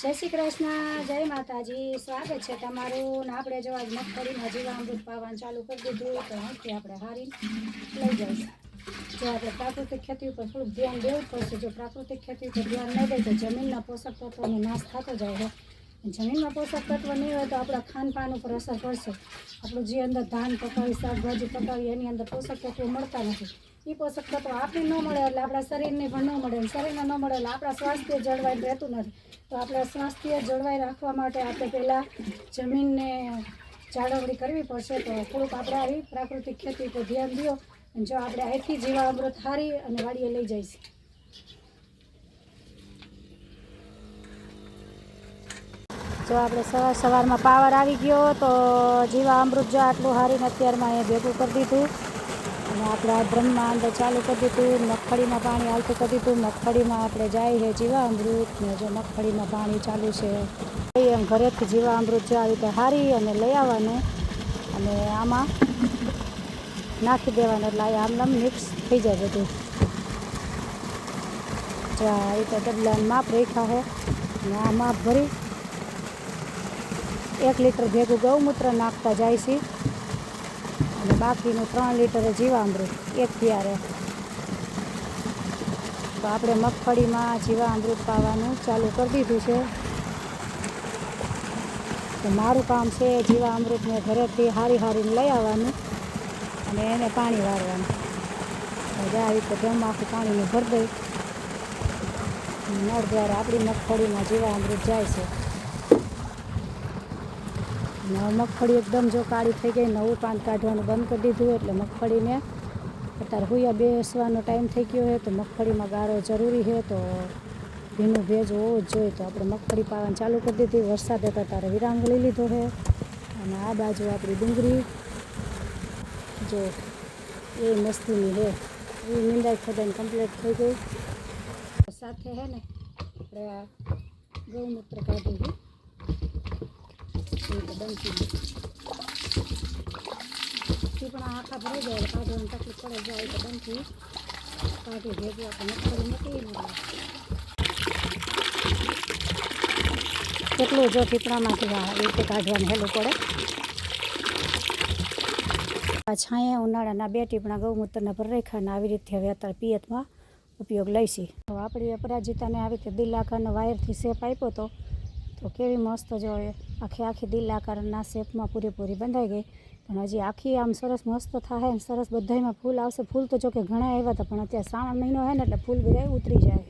જય શ્રી કૃષ્ણ, જય માતાજી। સ્વાગત છે તમારું ને આપણે જો આજ મગફળીમાં જીવામૃત પાવાનું ચાલુ કરી દીધું તો અહીંથી આપણે હારી લઈ જઈશું। જો આપણે પ્રાકૃતિક ખેતી ઉપર થોડુંક ધ્યાન દેવું પડશે। જો પ્રાકૃતિક ખેતી ઉપર ધ્યાન નહીં દે તો જમીનના પોષક તત્વોનો નાશ થતો જાય છે। જમીનમાં પોષક તત્વ નહીં હોય તો આપણા ખાનપાન ઉપર અસર પડશે। આપણું જે અંદર ધાન પકાવી, શાકભાજી પકાવી એની અંદર પોષક તત્વો મળતા નથી। એ પોષક તત્વો આપણે ન મળે એટલે આપણા શરીરને પણ ન મળે, શરીરને ન મળે એટલે આપણા સ્વાસ્થ્ય જળવાઈ રહેતું નથી। તો આપણા સ્વાસ્થ્ય જળવાઈ રાખવા માટે આપણે પહેલાં જમીનને જાળવણી કરવી પડશે। તો થોડુંક આપણે આવી પ્રાકૃતિક ખેતી પર ધ્યાન દો। અને જો આપણે અહીંથી જીવામૃત હારી અને વાડીએ લઈ જઈશું। જો આપણે સવારમાં પાવર આવી ગયો તો જીવામૃત જો આટલું હારીને અત્યારમાં એ ભેગું કરી દીધું અને આપણે આ ડ્રમમાં અંદર ચાલુ કરી દીધું। મગફળીમાં પાણી હાલતું કરી દીધું। મગફળીમાં આપણે જાય છે જીવામૃત ને જો મગફળીમાં પાણી ચાલુ છે એમ ઘરેથી જીવામૃત જો આવી રીતે હારી અને લઈ આવવાનું અને આમાં નાખી દેવાનું એટલે આમ મિક્સ થઈ જાય બધું। જો આ રીતે ડબલાનું માપ રાખ્યા છે અને આ માપ ભરી 1 લીટર ભેગું ગૌમૂત્ર નાખતા જાય છે અને બાકીનું 3 લીટર જીવામૃત એક ત્યારે। તો આપણે મગફળીમાં જીવામૃત પાવાનું ચાલુ કરી દીધું છે। તો મારું કામ છે જીવામૃતને ઘરેથી હારીને લઈ આવવાનું અને એને પાણી વાળવાનું। હવે આ રીતે ડ્રમ આખું પાણીનું ભરી દઈ નળ દ્વારા આપણી મગફળીમાં જીવામૃત જાય છે। મગફળી એકદમ જો કાળી થઈ ગઈ, નવું પાન કાઢવાનું બંધ કરી દીધું એટલે મગફળીને અત્યારે હુયા બેસવાનો ટાઈમ થઈ ગયો છે તો મગફળીમાં ગારો જરૂરી છે। તો ભીનું ભેજ હોવો જ જોઈએ। તો આપણે મગફળી પાવાનું ચાલુ કરી દીધી। વરસાદ હતો ત્યારે વિરામ લઈ લીધો છે અને આ બાજુ આપણી ડુંગળી જો એ મસ્તીની છે, એ નિંદાઈ ખોદાઈને કમ્પ્લીટ થઈ ગઈ। સાથે છે ને આપણે આ ગૌમૂત્ર કાઢી પણ આખા ભરાઈ જાય કાઢવાની તકલીફ પડે જાય તો ડંકી કાઢી ભેગું આપણે મગફળી મૂકીને કેટલું જો ટીપણામાંથી આ રીતે કાઢવાનું હેલું પડે। આ છાંયા ઉનાળાના 2 ટીપણા ગૌમૂત્રના પર રેખાને આવી રીતે હવે અત્યારે પિયતમાં ઉપયોગ લઈશી। તો આપણી અપરાજિતાને આવી રીતે દિલ આકારનો વાયરથી શેપ આપ્યો હતો તો કેવી મસ્ત જો આખી દિલ આકારના શેપમાં પૂરેપૂરી બંધાઈ ગઈ। પણ હજી આખી આમ સરસ મસ્ત થાય ને સરસ બધામાં ફૂલ આવશે। ફૂલ તો જો કે ઘણા આવ્યા હતા પણ અત્યારે શ્રાવણ મહિનો છે ને એટલે ફૂલ બધા ઉતરી જાય।